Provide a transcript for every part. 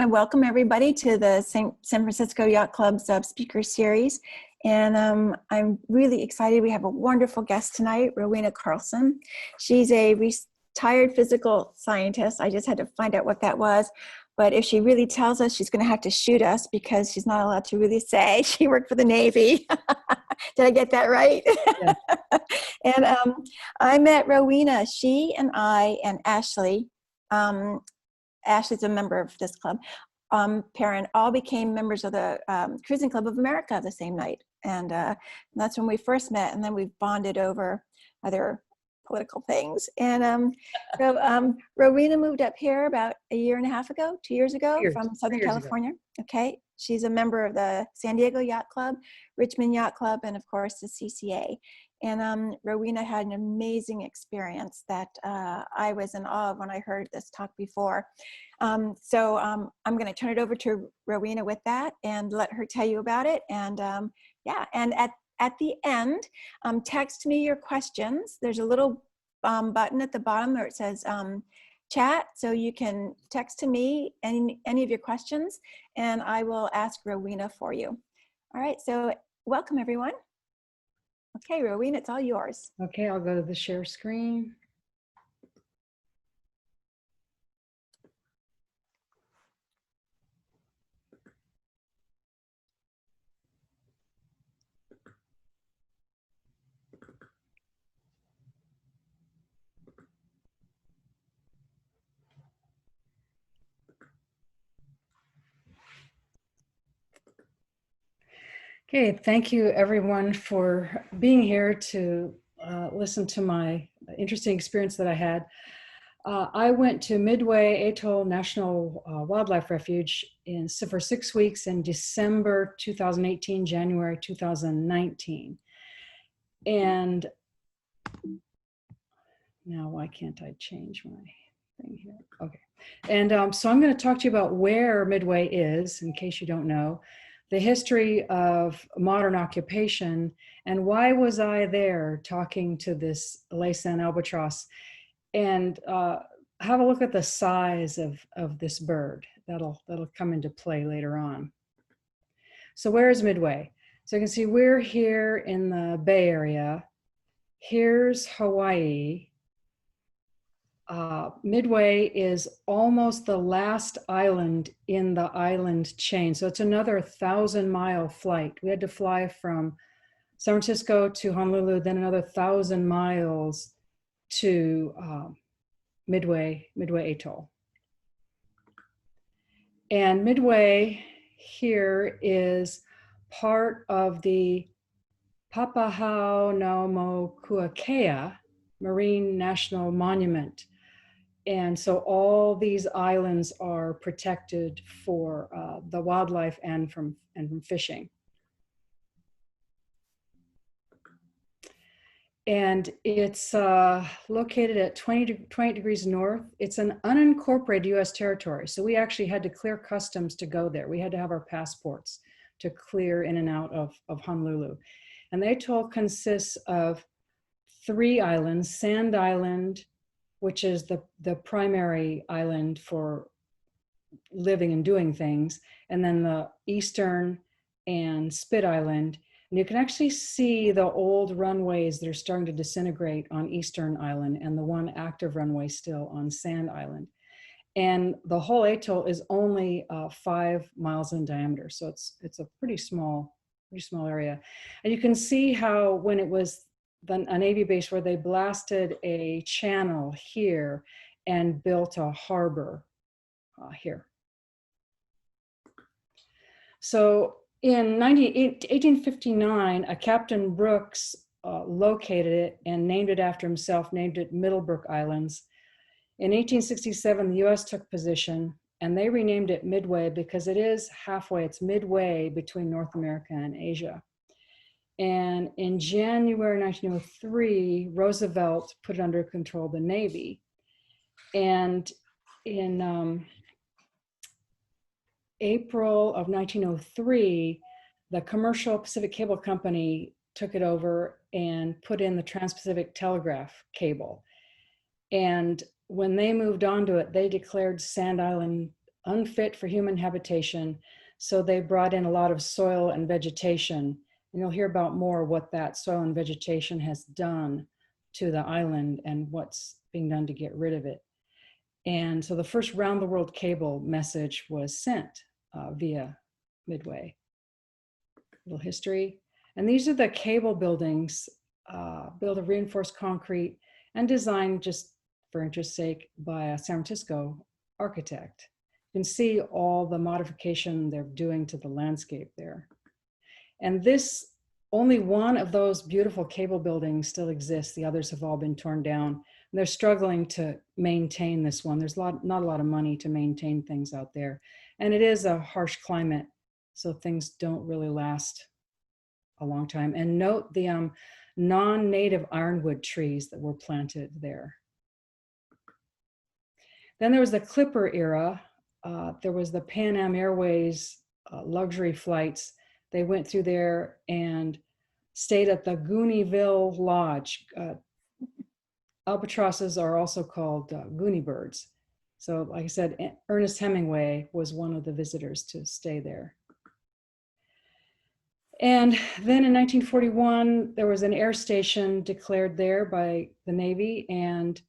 I welcome everybody to the San Francisco Yacht Club's speaker series. And I'm really excited. We have a wonderful guest tonight, Rowena Carlson. She's a retired physical scientist. I just had to find out what that was. But if she really tells us, she's going to have to shoot us because she's not allowed to really say. She worked for the Navy. Did I get that right? Yeah. And I met Rowena. She and I and Ashley, Ashley's a member of this club, parent, all became members of the Cruising Club of America the same night. And that's when we first met, and then we've bonded over other political things. And Rowena moved up here about a year and a half ago, 2 years ago, from Southern California. Okay. She's a member of the San Diego Yacht Club, Richmond Yacht Club, and of course the CCA. And Rowena had an amazing experience that I was in awe of when I heard this talk before. So I'm going to turn it over to Rowena with that and let her tell you about it. And yeah, and at the end, text me your questions. There's a little button at the bottom where it says chat, so you can text to me any of your questions, and I will ask Rowena for you. All right, so welcome everyone. Okay, Rowena, it's all yours. Okay, I'll go to the share screen. Okay, thank you everyone for being here to listen to my interesting experience that I had. I went to Midway Atoll National Wildlife Refuge for 6 weeks in December 2018, January 2019. And now why can't I change my thing here? Okay. And so I'm going to talk to you about where Midway is, in case you don't know, the history of modern occupation, and why was I there talking to this Laysan Albatross, and have a look at the size of this bird. That'll come into play later on. So where is Midway? So you can see we're here in the Bay Area. Here's Hawaii. Midway is almost the last island in the island chain. So it's another 1,000-mile flight. We had to fly from San Francisco to Honolulu, then another 1,000 miles to Midway Atoll. And Midway here is part of the Papahānaumokuākea Marine National Monument. And so all these islands are protected for the wildlife and from fishing. And it's located at 28 degrees north. It's an unincorporated US territory. So we actually had to clear customs to go there. We had to have our passports to clear in and out of Honolulu. And the atoll consists of 3 islands: Sand Island, which is the primary island for living and doing things, and then the Eastern and Spit Island. And you can actually see the old runways that are starting to disintegrate on Eastern Island, and the one active runway still on Sand Island. And the whole atoll is only 5 miles in diameter, so it's a pretty small area. And you can see how when it was a Navy base, where they blasted a channel here and built a harbor here. So in 1859, a Captain Brooks located it and named it after himself, named it Middlebrook Islands. In 1867, the US took possession, and they renamed it Midway because it is halfway, it's midway between North America and Asia. And in January 1903, Roosevelt put it under control of the Navy. And in April of 1903, the commercial Pacific Cable Company took it over and put in the Trans-Pacific Telegraph cable. And when they moved on to it, they declared Sand Island unfit for human habitation. So they brought in a lot of soil and vegetation. And you'll hear about more what that soil and vegetation has done to the island and what's being done to get rid of it. And so the first round the world cable message was sent via Midway. Little history. And these are the cable buildings built of reinforced concrete and designed, just for interest's sake, by a San Francisco architect. You can see all the modification they're doing to the landscape there. And this, only one of those beautiful cable buildings still exists. The others have all been torn down. And they're struggling to maintain this one. There's not a lot of money to maintain things out there. And it is a harsh climate, so things don't really last a long time. And note the non-native ironwood trees that were planted there. Then there was the Clipper era. There was the Pan Am Airways luxury flights. They went through there and stayed at the Gooneeville Lodge. Albatrosses are also called Goonie birds. So like I said, Ernest Hemingway was one of the visitors to stay there. And then in 1941, there was an air station declared there by the Navy, and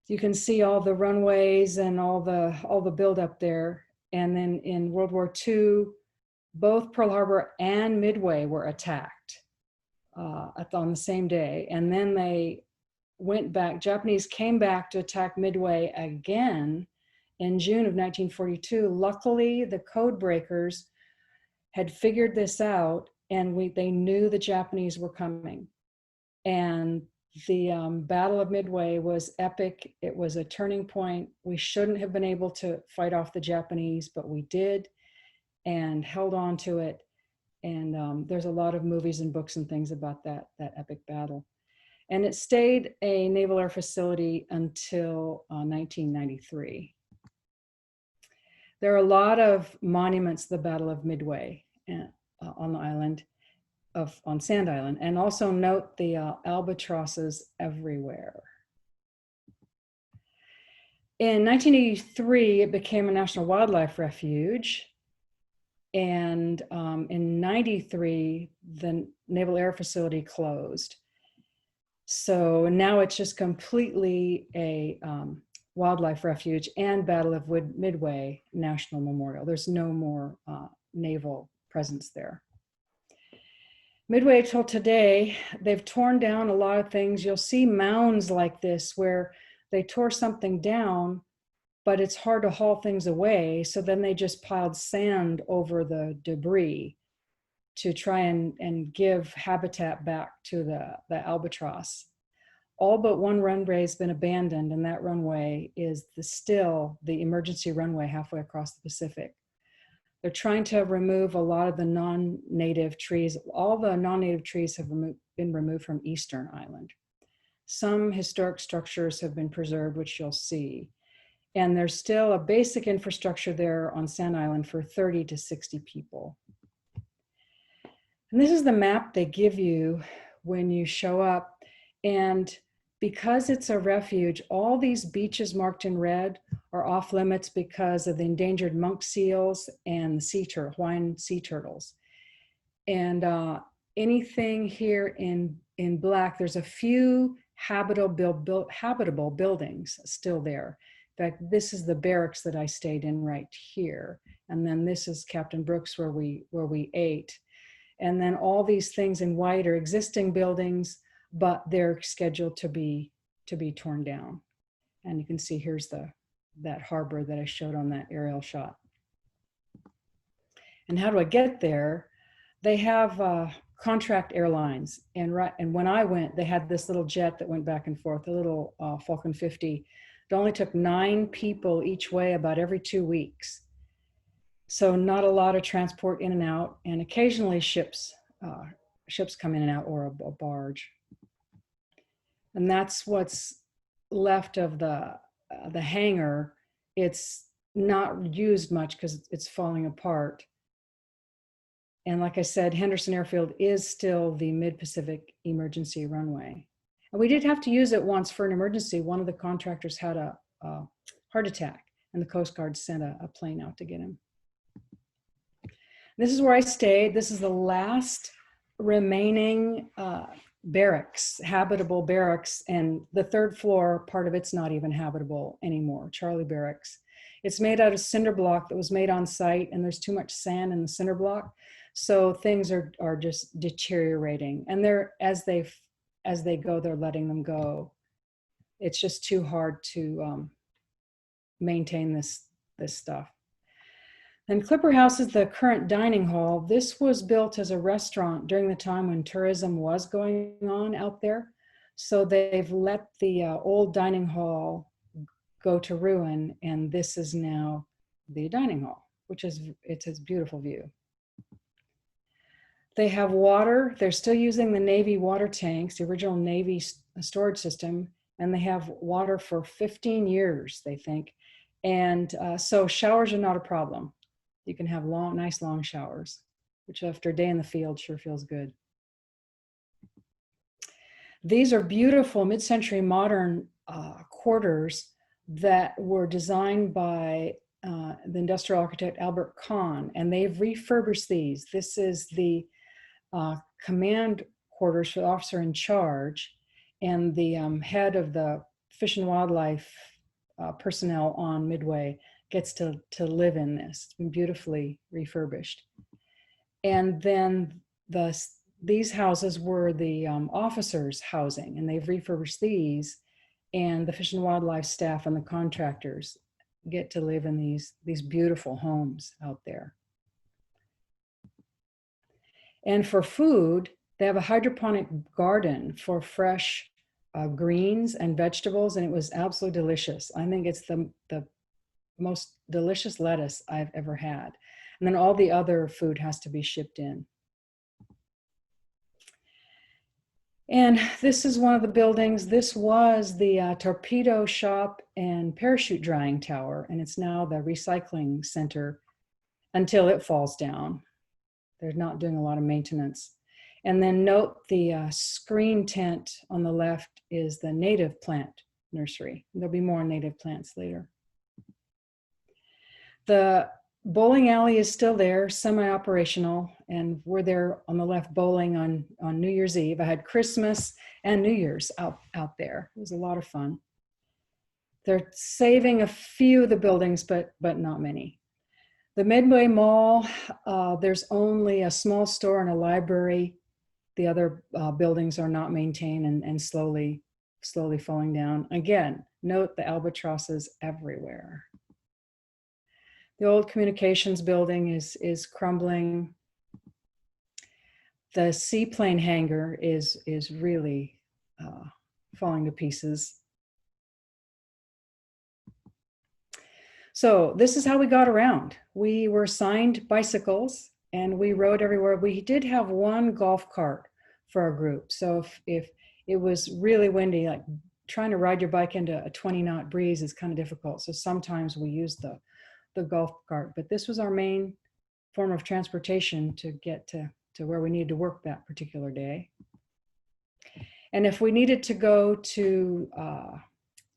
you can see all the runways and all the buildup there. And then in World War II, both Pearl Harbor and Midway were attacked on the same day. And then they went back, Japanese came back to attack Midway again in June of 1942. Luckily, the code breakers had figured this out, and they knew the Japanese were coming. And the Battle of Midway was epic. It was a turning point. We shouldn't have been able to fight off the Japanese, but we did and held on to it. And there's a lot of movies and books and things about that epic battle. And it stayed a naval air facility until 1993. There are a lot of monuments to the Battle of Midway on the island, on Sand Island, and also note the albatrosses everywhere. In 1983, it became a national wildlife refuge. And in 93, the Naval Air Facility closed. So now it's just completely a wildlife refuge and Battle of Midway National Memorial. There's no more naval presence there. Midway Atoll today, they've torn down a lot of things. You'll see mounds like this where they tore something down, but it's hard to haul things away. So then they just piled sand over the debris to try and give habitat back to the albatross. All but one runway has been abandoned, and that runway is still the emergency runway halfway across the Pacific. They're trying to remove a lot of the non-native trees. All the non-native trees have been removed from Eastern Island. Some historic structures have been preserved, which you'll see. And there's still a basic infrastructure there on Sand Island for 30 to 60 people. And this is the map they give you when you show up. And because it's a refuge, all these beaches marked in red are off limits because of the endangered monk seals and the Hawaiian sea turtles. And anything here in black, there's a few habitable buildings still there. In fact, this is the barracks that I stayed in right here. And then this is Captain Brooks where we ate. And then all these things in white are existing buildings, but they're scheduled to be torn down. And you can see here's that harbor that I showed on that aerial shot. And how do I get there? They have contract airlines, and when I went, they had this little jet that went back and forth, a little Falcon 50. It only took 9 people each way about every 2 weeks. So not a lot of transport in and out, and occasionally ships come in and out, or a barge. And that's what's left of the hangar. It's not used much because it's falling apart. And like I said, Henderson Airfield is still the Mid-Pacific emergency runway. And we did have to use it once for an emergency. One of the contractors had a heart attack, and the Coast Guard sent a plane out to get him. This is where I stayed. This is the last remaining barracks, habitable barracks, and the third floor, part of it's not even habitable anymore, Charlie Barracks. It's made out of cinder block that was made on site, and there's too much sand in the cinder block, so things are just deteriorating. And they're as they go, they're letting them go. It's just too hard to maintain this stuff. And Clipper House is the current dining hall. This was built as a restaurant during the time when tourism was going on out there. So they've let the old dining hall go to ruin, and this is now the dining hall, it's a beautiful view. They have water. They're still using the Navy water tanks, the original Navy storage system, and they have water for 15 years, they think. And so showers are not a problem. You can have nice long showers, which after a day in the field sure feels good. These are beautiful mid-century modern quarters that were designed by the industrial architect Albert Kahn, and they've refurbished these. This is the command quarters for the officer in charge, and the head of the Fish and Wildlife personnel on Midway gets to live in this. It's been beautifully refurbished. And then these houses were the officers' housing, and they've refurbished these, and the Fish and Wildlife staff and the contractors get to live in these beautiful homes out there. And for food, they have a hydroponic garden for fresh greens and vegetables, and it was absolutely delicious. I think it's the most delicious lettuce I've ever had. And then all the other food has to be shipped in. And this is one of the buildings. This was the torpedo shop and parachute drying tower, and it's now the recycling center until it falls down. They're not doing a lot of maintenance. And then note the screen tent on the left is the native plant nursery. There'll be more native plants later. The bowling alley is still there, semi-operational, and we're there on the left bowling on New Year's Eve. I had Christmas and New Year's out there. It was a lot of fun. They're saving a few of the buildings, but not many. The Midway Mall, there's only a small store and a library. The other buildings are not maintained and slowly falling down. Again, note the albatrosses everywhere. The old communications building is crumbling. The seaplane hangar is really falling to pieces. So this is how we got around. We were assigned bicycles and we rode everywhere. We did have one golf cart for our group. So if it was really windy, like trying to ride your bike into a 20-knot breeze is kind of difficult. So sometimes we used the golf cart, but this was our main form of transportation to get to where we needed to work that particular day. And if we needed to go to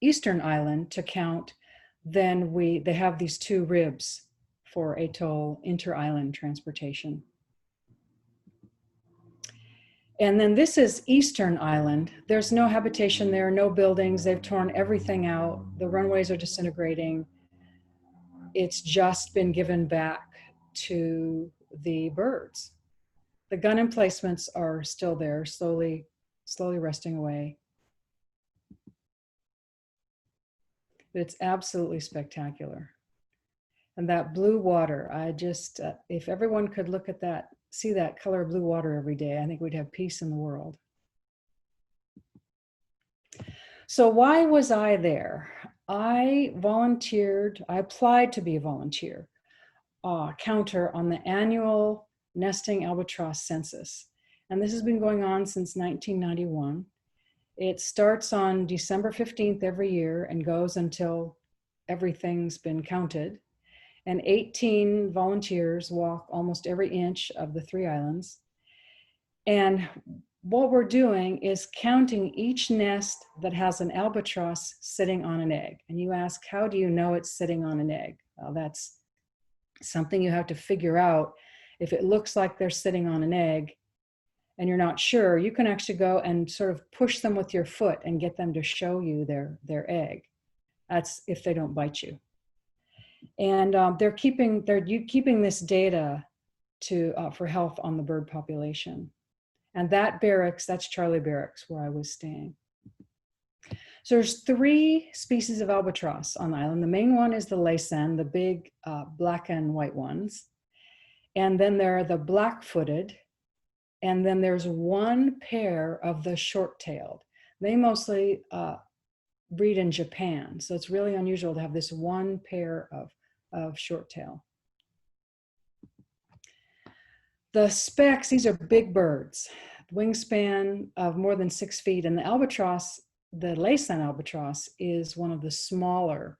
Eastern Island to count, then they have these two ribs for atoll inter-island transportation. And then this is Eastern Island. There's no habitation there, no buildings. They've torn everything out. The runways are disintegrating. It's just been given back to the birds. The gun emplacements are still there, slowly rusting away. But it's absolutely spectacular. And that blue water, I just, if everyone could look at that, see that color of blue water every day, I think we'd have peace in the world. So why was I there? I applied to be a volunteer counter on the annual nesting albatross census. And this has been going on since 1991. It starts on December 15th every year and goes until everything's been counted. And 18 volunteers walk almost every inch of the 3 islands. And what we're doing is counting each nest that has an albatross sitting on an egg. And you ask, how do you know it's sitting on an egg? Well, that's something you have to figure out. If it looks like they're sitting on an egg and you're not sure, you can actually go and sort of push them with your foot and get them to show you their egg. That's if they don't bite you. And they're keeping this data for health on the bird population. And that barracks, that's Charlie Barracks, where I was staying. So there's 3 species of albatross on the island. The main one is the Laysan, the big black and white ones. And then there are the black-footed. And then there's 1 pair of the short-tailed. They mostly breed in Japan. So it's really unusual to have this 1 pair of short-tail. The specks, these are big birds, wingspan of more than 6 feet. And the albatross, the Laysan albatross, is one of the smaller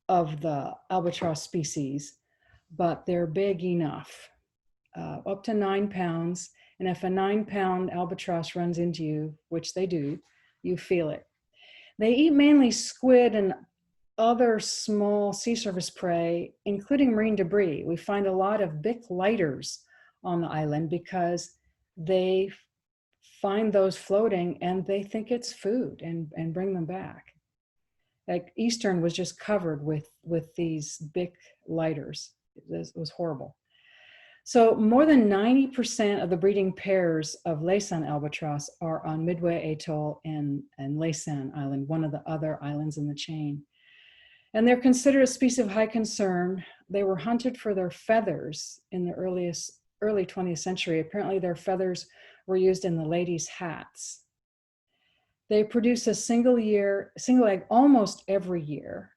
of the albatross species, but they're big enough, up to 9 pounds. And if a 9-pound albatross runs into you, which they do, you feel it. They eat mainly squid and other small sea surface prey, including marine debris. We find a lot of Bic lighters on the island because they find those floating and they think it's food and bring them back. Like Eastern was just covered with these Bic lighters. It was horrible. So more than 90% of the breeding pairs of Laysan albatross are on Midway Atoll and Laysan Island, one of the other islands in the chain. And they're considered a species of high concern. They were hunted for their feathers in the early 20th century. Apparently their feathers were used in the ladies' hats. They produce a single egg almost every year.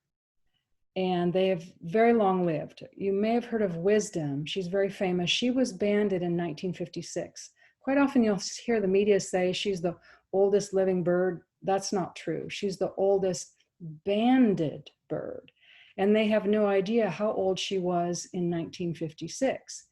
And they have very long lived. You may have heard of Wisdom. She's very famous. She was banded in 1956. Quite often you'll hear the media say she's the oldest living bird. That's not true. She's the oldest banded bird. And they have no idea how old she was in 1956.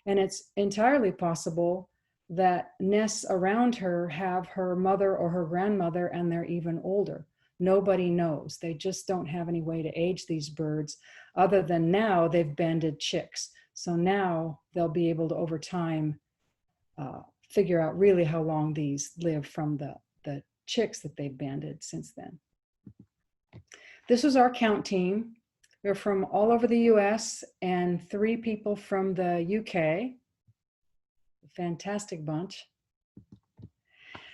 And it's entirely possible that nests around her have her mother or her grandmother, and they're even older. Nobody knows. They just don't have any way to age these birds other than now they've banded chicks. So now they'll be able to, over time, figure out really how long these live from the chicks that they've banded since then. This was our count team. They're from all over the US and 3 people from the UK. Fantastic bunch.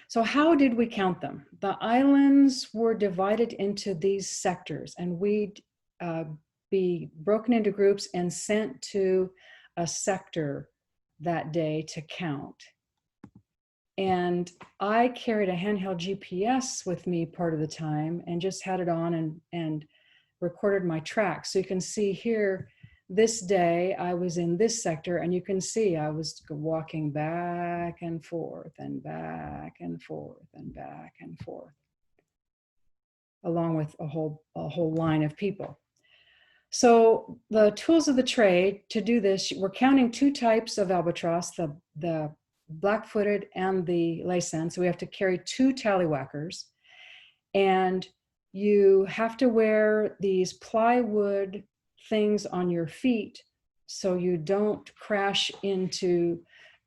So how did we count them? The islands were divided into these sectors, and we'd be broken into groups and sent to a sector that day to count. And I carried a handheld GPS with me part of the time and just had it on and recorded my tracks. So you can see here, this day I was in this sector, and you can see I was walking back and forth and back and forth and back and forth, along with a whole line of people. So the tools of the trade to do this, we're counting 2 types of albatross, the black-footed and the Laysan. So we have to carry 2 tallywhackers, and you have to wear these plywood things on your feet so you don't crash into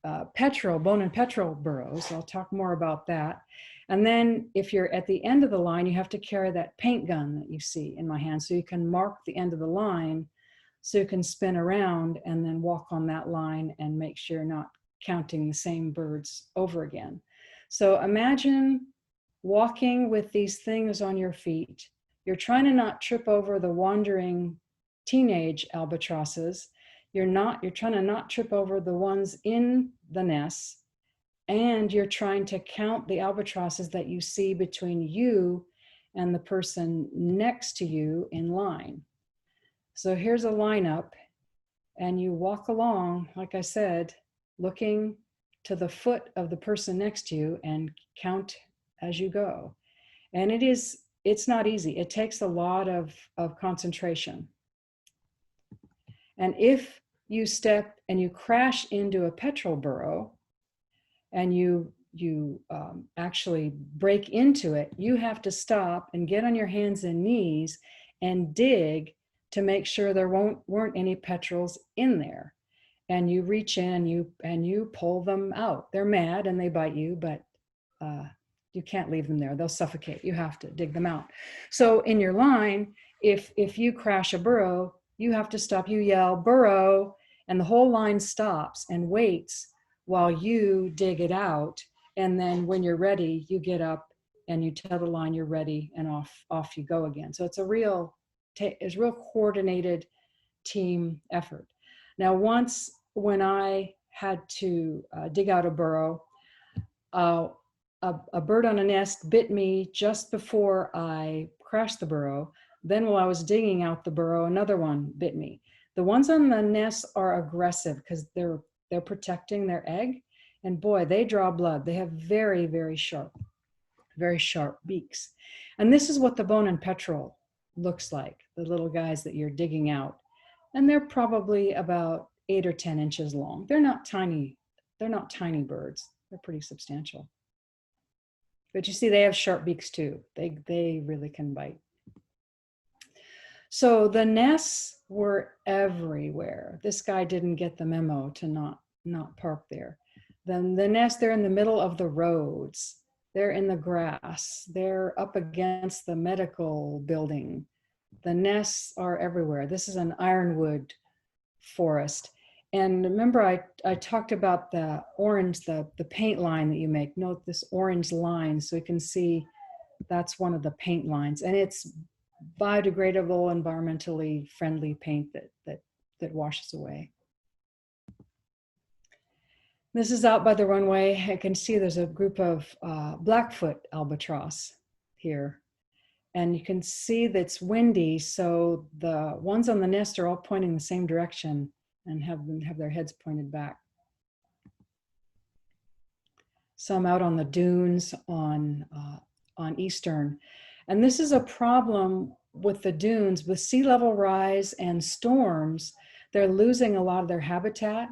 bone and petrel burrows. I'll talk more about that. And then if you're at the end of the line, you have to carry that paint gun that you see in my hand so you can mark the end of the line so you can spin around and then walk on that line and make sure you're not counting the same birds over again. So imagine walking with these things on your feet. You're trying to not trip over the wandering teenage albatrosses. You're trying to not trip over the ones in the nests, and you're trying to count the albatrosses that you see between you and the person next to you in line. So here's a lineup, and you walk along, like I said, looking to the foot of the person next to you and count as you go. And it's not easy. It takes a lot of concentration. And if you step and you crash into a petrel burrow and you actually break into it, you have to stop and get on your hands and knees and dig to make sure there weren't any petrels in there. And you reach in and you pull them out. They're mad and they bite you, but you can't leave them there. They'll suffocate. You have to dig them out. So in your line, if you crash a burrow, you have to stop. You yell, burrow, and the whole line stops and waits while you dig it out. And then when you're ready, you get up and you tell the line you're ready, and off you go again. So it's a real coordinated team effort. Now, once when I had to dig out a burrow, a bird on a nest bit me just before I crashed the burrow. Then while I was digging out the burrow, another one bit me. The ones on the nest are aggressive because they're protecting their egg. And boy, they draw blood. They have very, very sharp beaks. And this is what the bone and petrel looks like, the little guys that you're digging out. And they're probably about 8 or 10 inches long. They're not tiny birds. They're pretty substantial. But you see, they have sharp beaks too. They really can bite. So the nests were everywhere. This guy didn't get the memo to not park there. Then the nests, they're in the middle of the roads. They're in the grass. They're up against the medical building. The nests are everywhere. This is an ironwood forest. And remember, I talked about the orange, the paint line that you make. Note this orange line, so you can see that's one of the paint lines. And it's biodegradable, environmentally friendly paint that washes away. This is out by the runway. I can see there's a group of Blackfoot albatross here. And you can see that it's windy, so the ones on the nest are all pointing the same direction and have their heads pointed back. Some out on the dunes on Eastern. And this is a problem with the dunes. With sea level rise and storms, they're losing a lot of their habitat,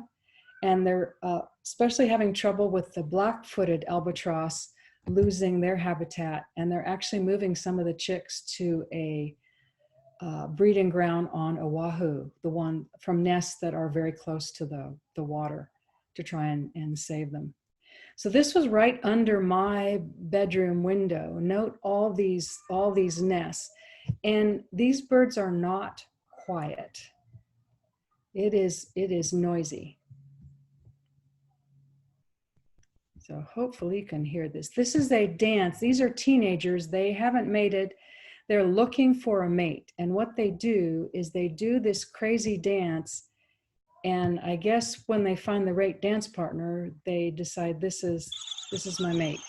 and they're especially having trouble with the black-footed albatross losing their habitat, and they're actually moving some of the chicks to a breeding ground on Oahu, the one from nests that are very close to the water, to try and save them. So this was right under my bedroom window. Note all these nests, and these birds are not quiet. It is noisy. So hopefully you can hear this. This is a dance. These are teenagers. They haven't mated. They're looking for a mate. And what they do is they do this crazy dance. And I guess when they find the right dance partner, they decide this is my mate.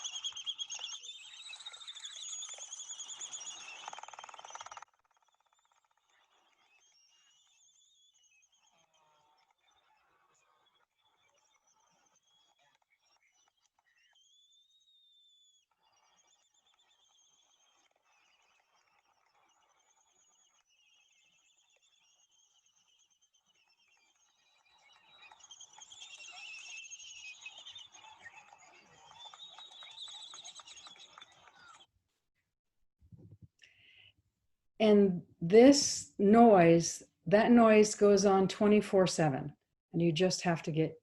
And this noise, that noise goes on 24/7, and you just have to get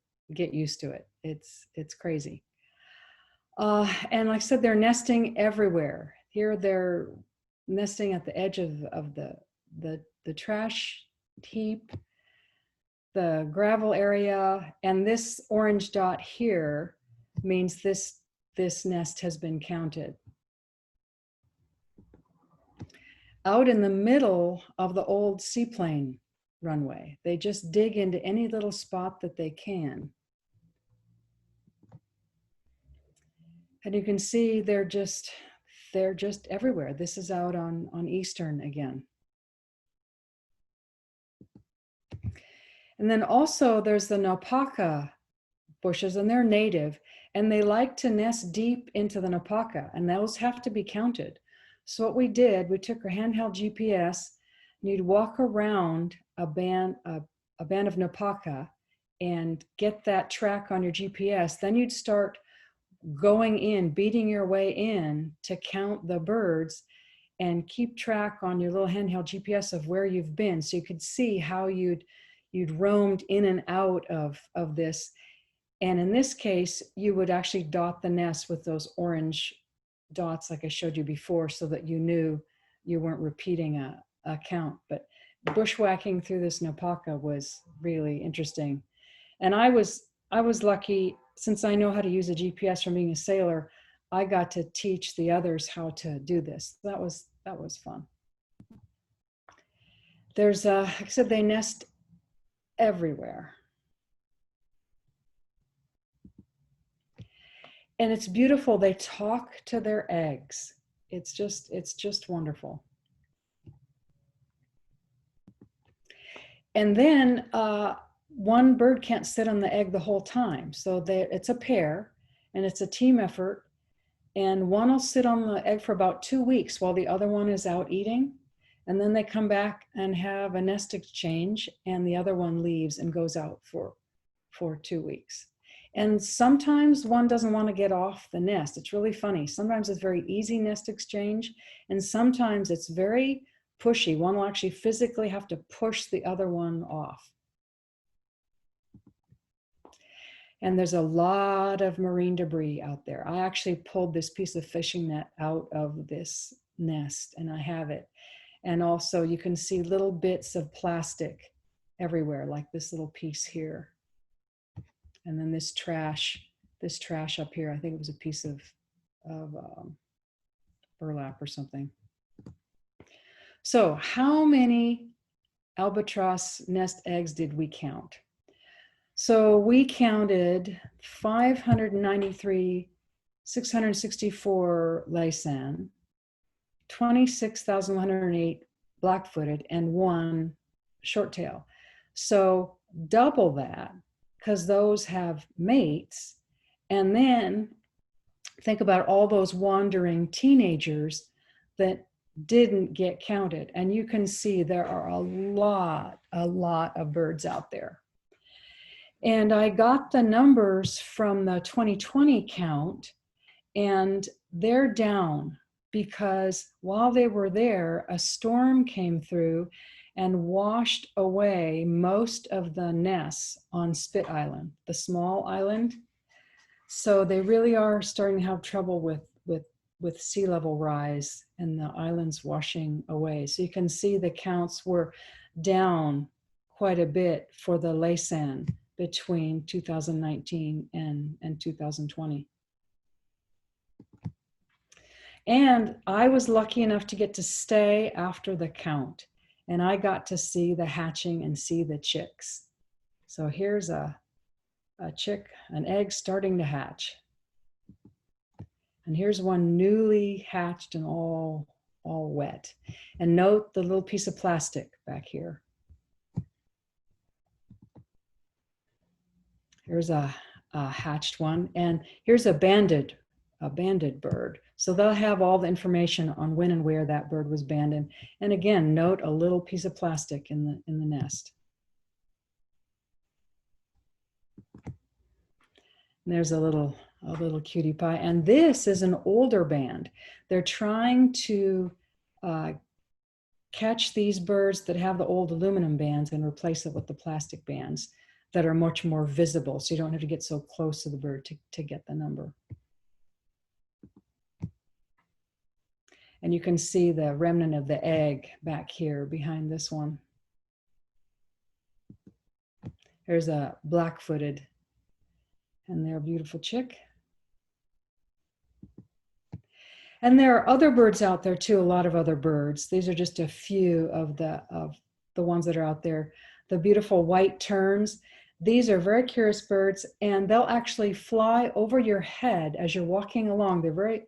used to it. It's crazy. And like I said, they're nesting everywhere. Here they're nesting at the edge of the trash heap, the gravel area, and this orange dot here means this nest has been counted. Out in the middle of the old seaplane runway, they just dig into any little spot that they can. And you can see they're just everywhere. This is out on Eastern again. And then also there's the napaka bushes, and they're native, and they like to nest deep into the napaka, and those have to be counted. So what we did, we took our handheld GPS, and you'd walk around a band of napaka and get that track on your GPS. Then you'd start going in, beating your way in to count the birds and keep track on your little handheld GPS of where you've been. So you could see how you'd roamed in and out of this. And in this case, you would actually dot the nest with those orange dots like I showed you before, so that you knew you weren't repeating a count. But bushwhacking through this Naupaka was really interesting. And I was lucky, since I know how to use a GPS from being a sailor, I got to teach the others how to do this. That was fun. There's like I said, they nest everywhere. And it's beautiful. They talk to their eggs. It's just wonderful. And then one bird can't sit on the egg the whole time. So it's a pair and it's a team effort. And one will sit on the egg for about 2 weeks while the other one is out eating. And then they come back and have a nest exchange, and the other one leaves and goes out for 2 weeks. And sometimes one doesn't want to get off the nest. It's really funny. Sometimes it's very easy nest exchange, and sometimes it's very pushy. One will actually physically have to push the other one off. And there's a lot of marine debris out there. I actually pulled this piece of fishing net out of this nest, and I have it. And also you can see little bits of plastic everywhere, like this little piece here. And then this trash up here, I think it was a piece of burlap or something. So how many albatross nest eggs did we count? So we counted 593,664 Laysan, 26,108 black-footed, and 1 short-tail. So double that, because those have mates. And then think about all those wandering teenagers that didn't get counted. And you can see there are a lot of birds out there. And I got the numbers from the 2020 count, and they're down because while they were there, a storm came through and washed away most of the nests on Spit Island, the small island. So they really are starting to have trouble with sea level rise and the islands washing away. So you can see the counts were down quite a bit for the Laysan between 2019 and 2020. And I was lucky enough to get to stay after the count, and I got to see the hatching and see the chicks. So here's a chick, an egg starting to hatch. And here's one newly hatched and all wet. And note the little piece of plastic back here. Here's a hatched one, and here's a banded bird. So they'll have all the information on when and where that bird was banded. And again, note a little piece of plastic in the nest. And there's a little cutie pie. And this is an older band. They're trying to catch these birds that have the old aluminum bands and replace it with the plastic bands that are much more visible, so you don't have to get so close to the bird to get the number. And you can see the remnant of the egg back here behind this one. There's a black-footed, and they're a beautiful chick. And there are other birds out there too, a lot of other birds. These are just a few of the ones that are out there. The beautiful white terns. These are very curious birds, and they'll actually fly over your head as you're walking along. They're very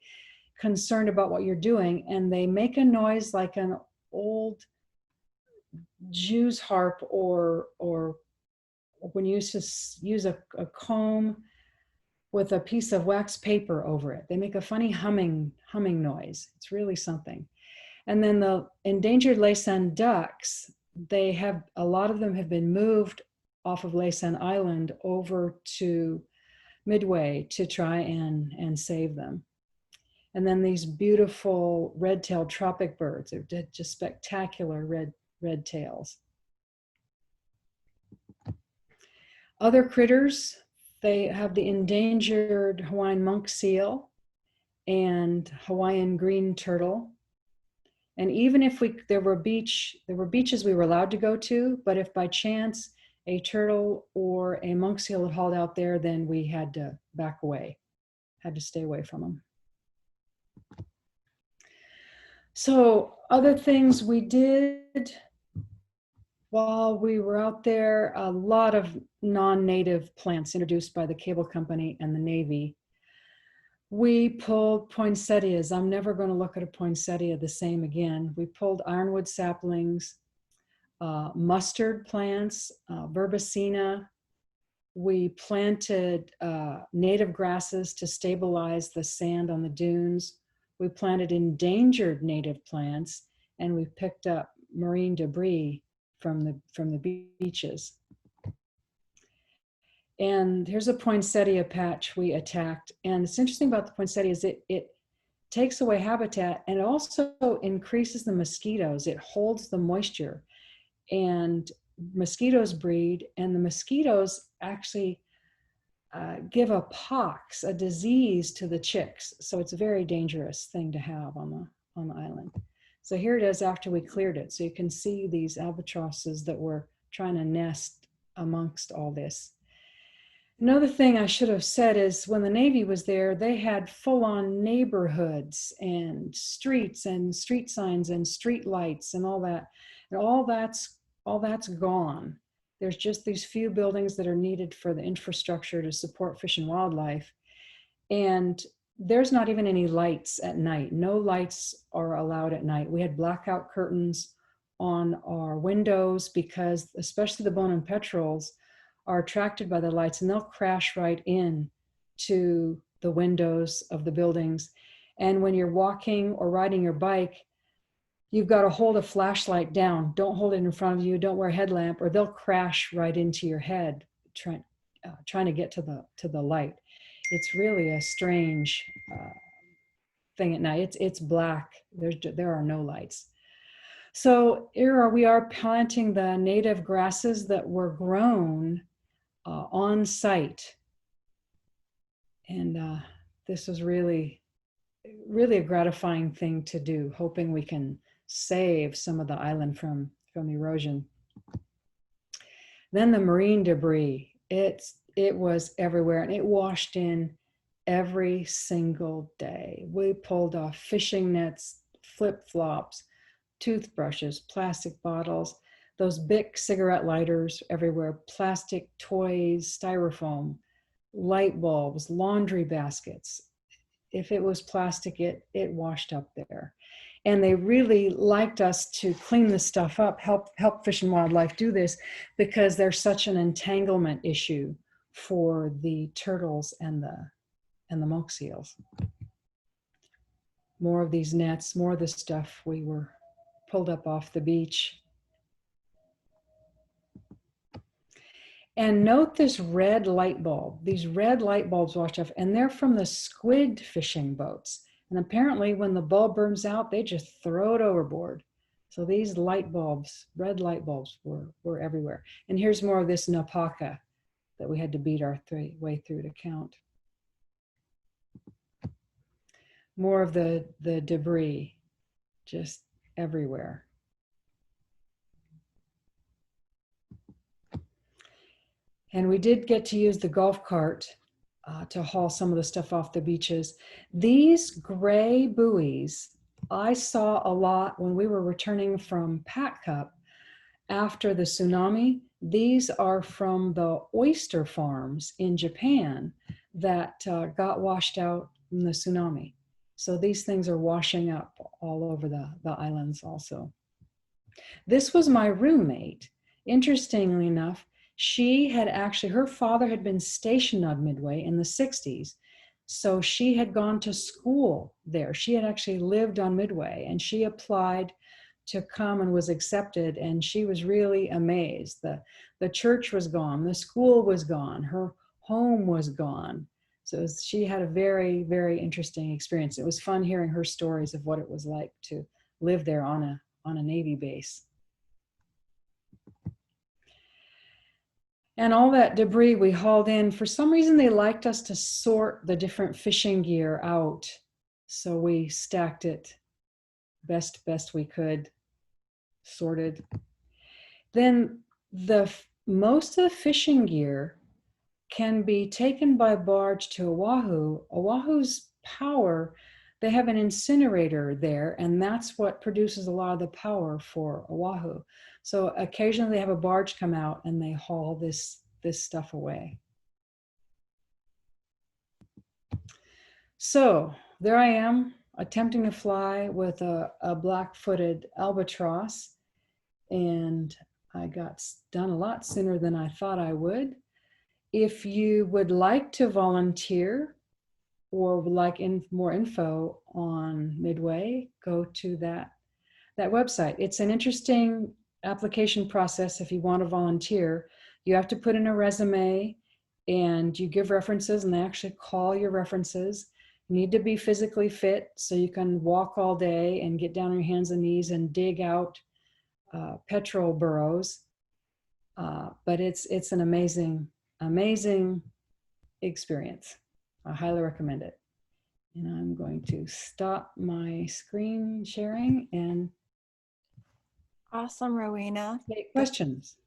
concerned about what you're doing, and they make a noise like an old Jew's harp, or when you used to use a comb with a piece of wax paper over it. They make a funny humming noise. It's really something. And then the endangered Laysan ducks, they have, a lot of them have been moved off of Laysan Island over to Midway to try and save them. And then these beautiful red-tailed tropic birds. They're just spectacular red tails. Other critters, they have the endangered Hawaiian monk seal and Hawaiian green turtle. And even if there were beaches we were allowed to go to, but if by chance a turtle or a monk seal had hauled out there, then we had to back away, had to stay away from them. So other things we did while we were out there, a lot of non-native plants introduced by the cable company and the Navy. We pulled poinsettias. I'm never going to look at a poinsettia the same again. We pulled ironwood saplings, mustard plants, verbena. We planted native grasses to stabilize the sand on the dunes. We planted endangered native plants, and we picked up marine debris from the beaches. And here's a poinsettia patch we attacked. And it's interesting about the poinsettia is it takes away habitat, and it also increases the mosquitoes. It holds the moisture, and mosquitoes breed, and the mosquitoes actually give a pox, a disease, to the chicks. So it's a very dangerous thing to have on the island. So here it is after we cleared it. So you can see these albatrosses that were trying to nest amongst all this. Another thing I should have said is when the Navy was there, they had full-on neighborhoods and streets and street signs and street lights and all that. And all that's gone. There's just these few buildings that are needed for the infrastructure to support fish and wildlife. And there's not even any lights at night. No lights are allowed at night. We had blackout curtains on our windows because especially the bone and petrels are attracted by the lights, and they'll crash right in to the windows of the buildings. And when you're walking or riding your bike, you've got to hold a flashlight down. Don't hold it in front of you. Don't wear a headlamp, or they'll crash right into your head trying to get to the light. It's really a strange thing at night. It's black. There are no lights. So here we are planting the native grasses that were grown on site. And this was really a gratifying thing to do, hoping we can save some of the island from erosion. Then the marine debris, it was everywhere, and it washed in every single day. We pulled off fishing nets, flip-flops, toothbrushes, plastic bottles, those big cigarette lighters everywhere, plastic toys, styrofoam, light bulbs, laundry baskets. If it was plastic, it washed up there. And they really liked us to clean this stuff up, help Fish and Wildlife do this, because there's such an entanglement issue for the turtles and the monk seals. More of these nets, more of the stuff we were pulled up off the beach. And note this red light bulb. These red light bulbs washed off, and they're from the squid fishing boats. And apparently when the bulb burns out, they just throw it overboard. So these light bulbs, red light bulbs, were everywhere. And here's more of this napaka that we had to beat our way through to count. More of the debris, just everywhere. And we did get to use the golf cart to haul some of the stuff off the beaches. These gray buoys, I saw a lot when we were returning from Pat Cup after the tsunami. These are from the oyster farms in Japan that got washed out in the tsunami. So these things are washing up all over the islands also. This was my roommate. Interestingly enough, she had actually, her father had been stationed on Midway in the 60s. So she had gone to school there. She had actually lived on Midway, and she applied to come and was accepted. And she was really amazed. The church was gone. The school was gone. Her home was gone. So she had a very, very interesting experience. It was fun hearing her stories of what it was like to live there on a Navy base. And all that debris we hauled in, for some reason they liked us to sort the different fishing gear out. So we stacked it best we could, sorted. Then most of the fishing gear can be taken by barge to Oahu. Oahu's power, they have an incinerator there, and that's what produces a lot of the power for Oahu. So occasionally they have a barge come out and they haul this stuff away. So there I am attempting to fly with a black-footed albatross, and I got done a lot sooner than I thought I would. If you would like to volunteer or would like more info on Midway, go to that website. It's an interesting application process. If you want to volunteer, you have to put in a resume and you give references, and they actually call your references. You need to be physically fit so you can walk all day and get down on your hands and knees and dig out petrol burrows. But it's an amazing experience. I highly recommend it. And I'm going to stop my screen sharing and Awesome, Rowena. take questions.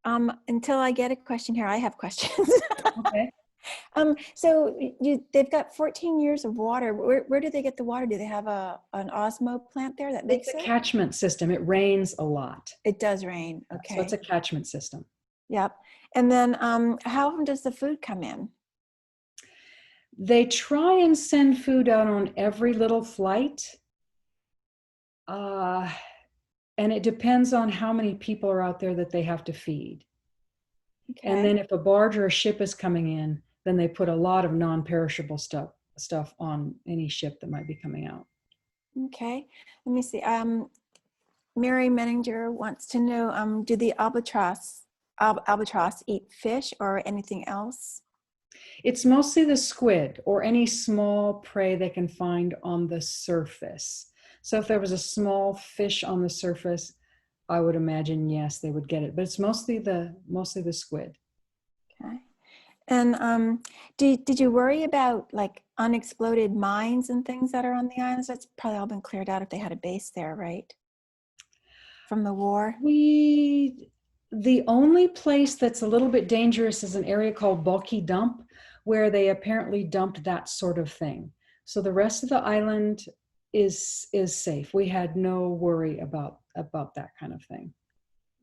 Until I get a question here, I have questions. Okay. So they've got 14 years of water. Where do they get the water? Do they have an Osmo plant there that makes It's a it? catchment system. It rains a lot. It does rain. Okay. So it's a catchment system. Yep. And then how often does the food come in? They try and send food out on every little flight. And it depends on how many people are out there that they have to feed. Okay. And then if a barge or a ship is coming in, then they put a lot of non-perishable stuff on any ship that might be coming out. Okay. Let me see. Mary Menninger wants to know, do the albatross eat fish or anything else? It's mostly the squid or any small prey they can find on the surface. So if there was a small fish on the surface, I would imagine, yes, they would get it. But it's mostly the squid. Okay. And did you worry about like unexploded mines and things that are on the islands? That's probably all been cleared out if they had a base there, right? From the war? The only place that's a little bit dangerous is an area called Bulky Dump, where they apparently dumped that sort of thing. So the rest of the island is safe. We had no worry about that kind of thing.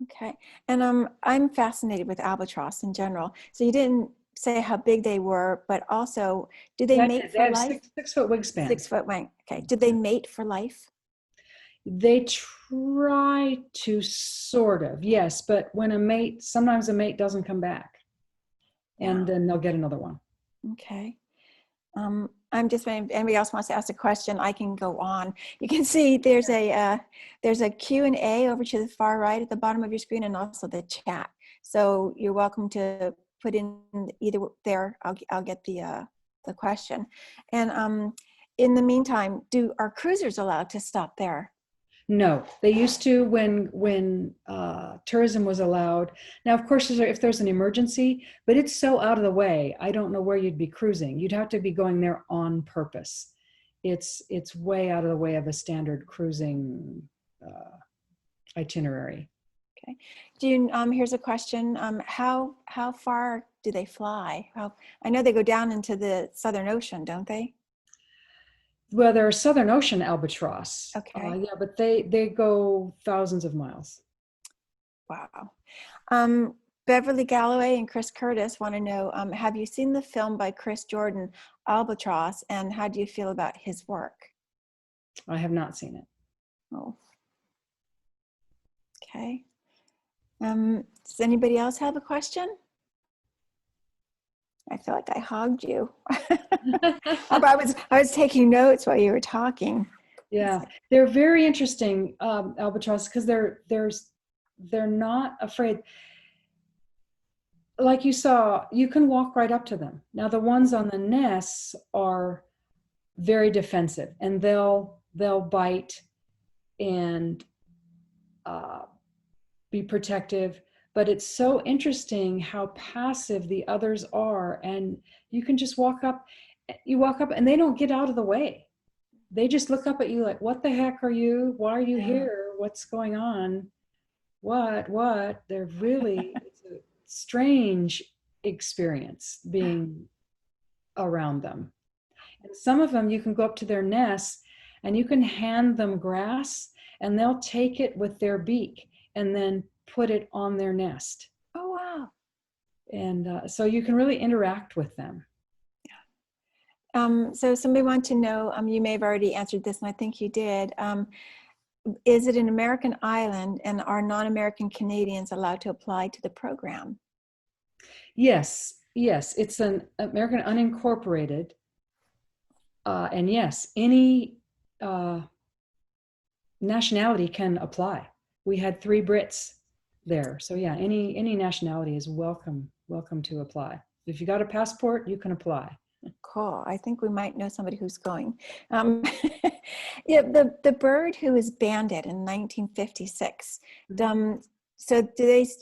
Okay. And I'm fascinated with albatross in general. So you didn't say how big they were, but also, do they mate for life? 6 foot wingspan. 6 foot wing. Okay. Did they mate for life? They try to, sort of, yes, but when sometimes a mate doesn't come back, and then they'll get another one. Okay. I'm just waiting. If anybody else wants to ask a question, I can go on. You can see there's a Q&A over to the far right at the bottom of your screen, and also the chat. So you're welcome to put in either there. I'll get the question. And in the meantime, are cruisers allowed to stop there? No, they used to when tourism was allowed. Now, of course, if there's an emergency, but it's so out of the way, I don't know where you'd be cruising. You'd have to be going there on purpose. It's way out of the way of a standard cruising itinerary. Okay. Here's a question. How far do they fly? I know they go down into the Southern Ocean, don't they? Well, they're a Southern Ocean albatross. Okay. Yeah, but they go thousands of miles. Wow. Beverly Galloway and Chris Curtis want to know, have you seen the film by Chris Jordan, Albatross, and how do you feel about his work? I have not seen it. Oh. Okay. Does anybody else have a question? I feel like I hogged you. I was taking notes while you were talking. Yeah, they're very interesting, albatross, because they're not afraid. like you saw, you can walk right up to them. Now the ones on the nests are very defensive, and they'll bite and be protective. But it's so interesting how passive the others are, and you can just walk up. You walk up, and they don't get out of the way. They just look up at you like, "What the heck are you? Why are you here? What's going on? What?" They're really, it's a strange experience being around them. And some of them, you can go up to their nests and you can hand them grass, and they'll take it with their beak and then put it on their nest. Oh, wow. And so you can really interact with them. So somebody wants to know, you may have already answered this, and I think you did. Is it an American island, and are non-American Canadians allowed to apply to the program? Yes, it's an American unincorporated. And yes, any nationality can apply. We had 3 Brits there. So yeah, any nationality is welcome to apply. If you got a passport, you can apply. Cool. I think we might know somebody who's going. Yeah, the bird who was banded in 1956. So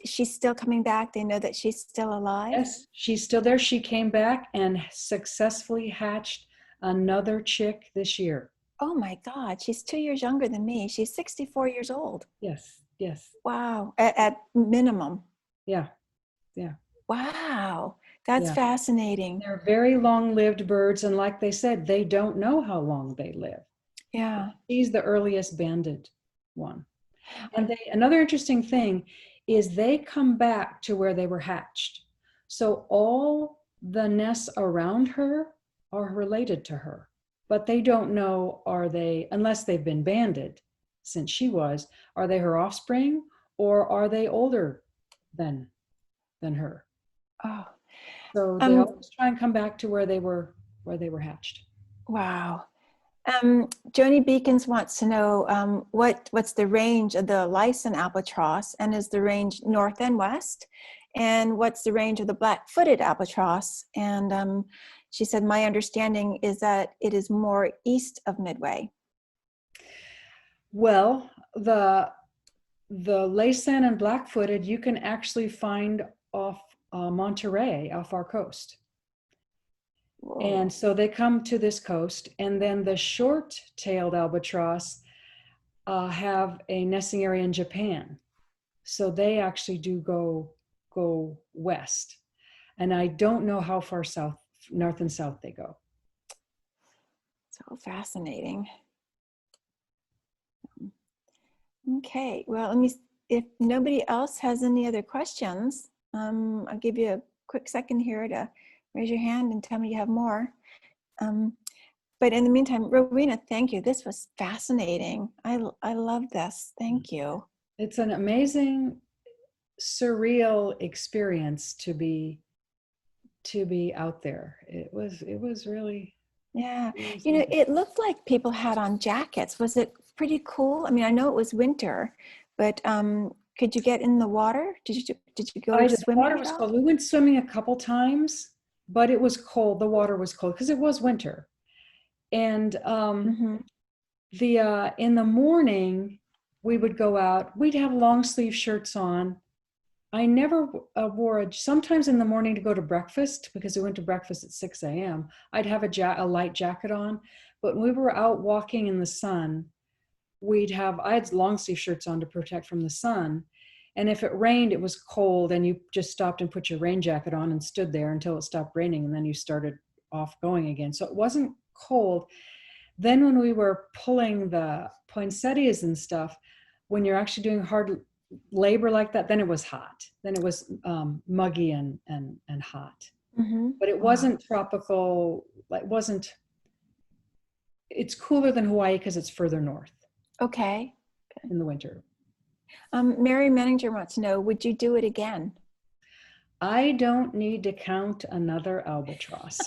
she's still coming back? They know that she's still alive? Yes, she's still there. She came back and successfully hatched another chick this year. Oh my God, she's 2 years younger than me. She's 64 years old. Yes. Wow, at minimum. Yeah. Wow, that's fascinating. They're very long-lived birds, and like they said, they don't know how long they live. Yeah. She's the earliest banded one. And another interesting thing is they come back to where they were hatched. So all the nests around her are related to her, but they don't know, unless they've been banded since she was, are they her offspring, or are they older than her? Oh. So they always try and come back to where they were hatched. Wow. Joni Beacons wants to know what's the range of the Laysan Albatross, and is the range north and west? And what's the range of the black-footed albatross? And she said, my understanding is that it is more east of Midway. Well, the Laysan and black-footed you can actually find off Monterey, off our coast. Whoa. And so they come to this coast, and then the short-tailed albatross have a nesting area in Japan. So they actually do go west. And I don't know how far north and south they go. So fascinating. Okay, well, if nobody else has any other questions, I'll give you a quick second here to raise your hand and tell me you have more. But in the meantime, Rowena, thank you. This was fascinating. I love this. Thank you. It's an amazing, surreal experience to be out there. It was really. Yeah. It looked like people had on jackets. Was it pretty cool? I mean, I know it was winter, but could you get in the water? Did you go swimming? The water was cold. We went swimming a couple times, but it was cold. The water was cold because it was winter. And in the morning, we would go out. We'd have long sleeve shirts on. I never sometimes in the morning to go to breakfast, because we went to breakfast at 6 a.m. I'd have a light jacket on. But when we were out walking in the sun, I had long sleeve shirts on to protect from the sun. And if it rained, it was cold, and you just stopped and put your rain jacket on and stood there until it stopped raining, and then you started off going again. So it wasn't cold. Then when we were pulling the poinsettias and stuff, when you're actually doing hard labor like that, then it was hot. Then it was muggy and hot. Mm-hmm. But it wasn't tropical. It's cooler than Hawaii because it's further north. Okay. In the winter. Mary Menninger wants to know, would you do it again? I don't need to count another albatross.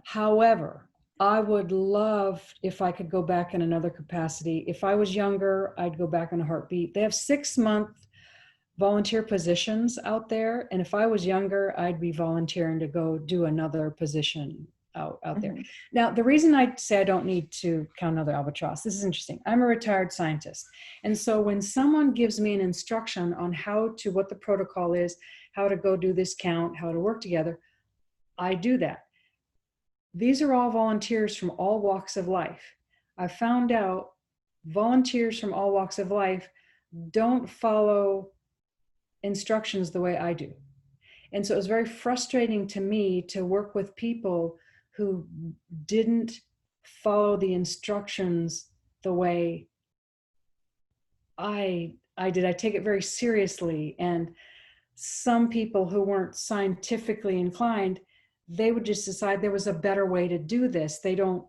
However, I would love if I could go back in another capacity. If I was younger, I'd go back in a heartbeat. They have 6-month volunteer positions out there. And if I was younger, I'd be volunteering to go do another position out there. Mhm. Now, the reason I say I don't need to count another albatross, this is interesting. I'm a retired scientist. And so when someone gives me an instruction on what the protocol is, how to go do this count, how to work together, I do that. These are all volunteers from all walks of life. I found out volunteers from all walks of life don't follow instructions the way I do. And so it was very frustrating to me to work with people who didn't follow the instructions the way I did. I take it very seriously. And some people who weren't scientifically inclined, they would just decide there was a better way to do this. They don't,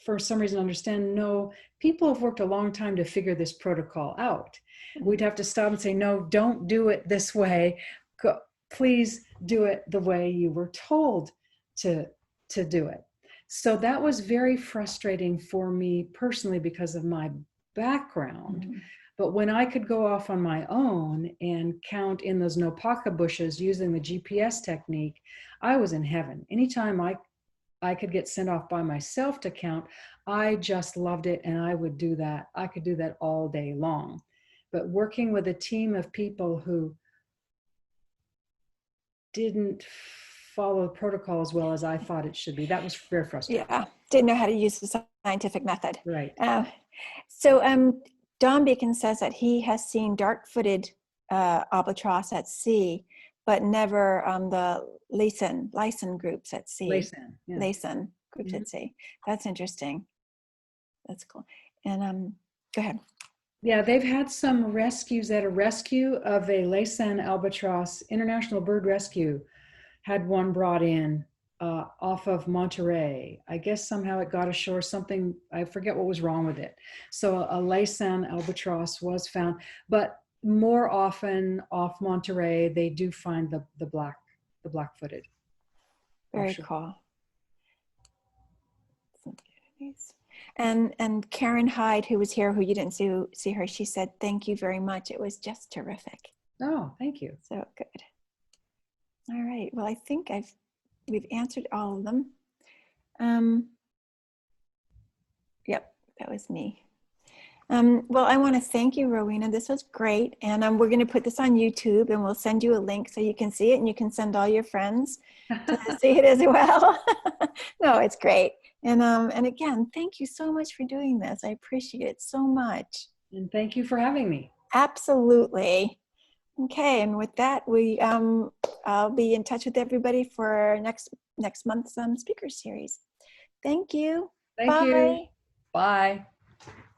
for some reason, understand, no, people have worked a long time to figure this protocol out. We'd have to stop and say, no, don't do it this way. Please do it the way you were told to do it. So that was very frustrating for me personally because of my background. Mhm. But when I could go off on my own and count in those nopaka bushes using the GPS technique, I was in heaven. Anytime I could get sent off by myself to count, I just loved it, and I would do that. I could do that all day long. But working with a team of people who didn't follow the protocol as well as I thought it should be, that was very frustrating. Yeah, didn't know how to use the scientific method. Right. So Don Beacon says that he has seen dark-footed albatross at sea, but never the Laysan groups at sea. Laysan, yeah. Laysan groups at sea. That's interesting. That's cool. And go ahead. Yeah, they've had some rescues. At a rescue of a Laysan albatross, International Bird Rescue had one brought in off of Monterey. I guess somehow it got ashore, something, I forget what was wrong with it. So a Laysan albatross was found, but more often off Monterey, they do find the black-footed. Very cool. And Karen Hyde, who was here, who you didn't see her, she said, thank you very much. It was just terrific. Oh, thank you. So good. All right. Well, I think we've answered all of them. Yep, that was me. Well, I want to thank you, Rowena. This was great. And we're going to put this on YouTube, and we'll send you a link so you can see it, and you can send all your friends to see it as well. No, it's great. And again, thank you so much for doing this. I appreciate it so much. And thank you for having me. Absolutely. Okay, and with that, I'll be in touch with everybody for next month's speaker series. Thank you. Thank you. Bye.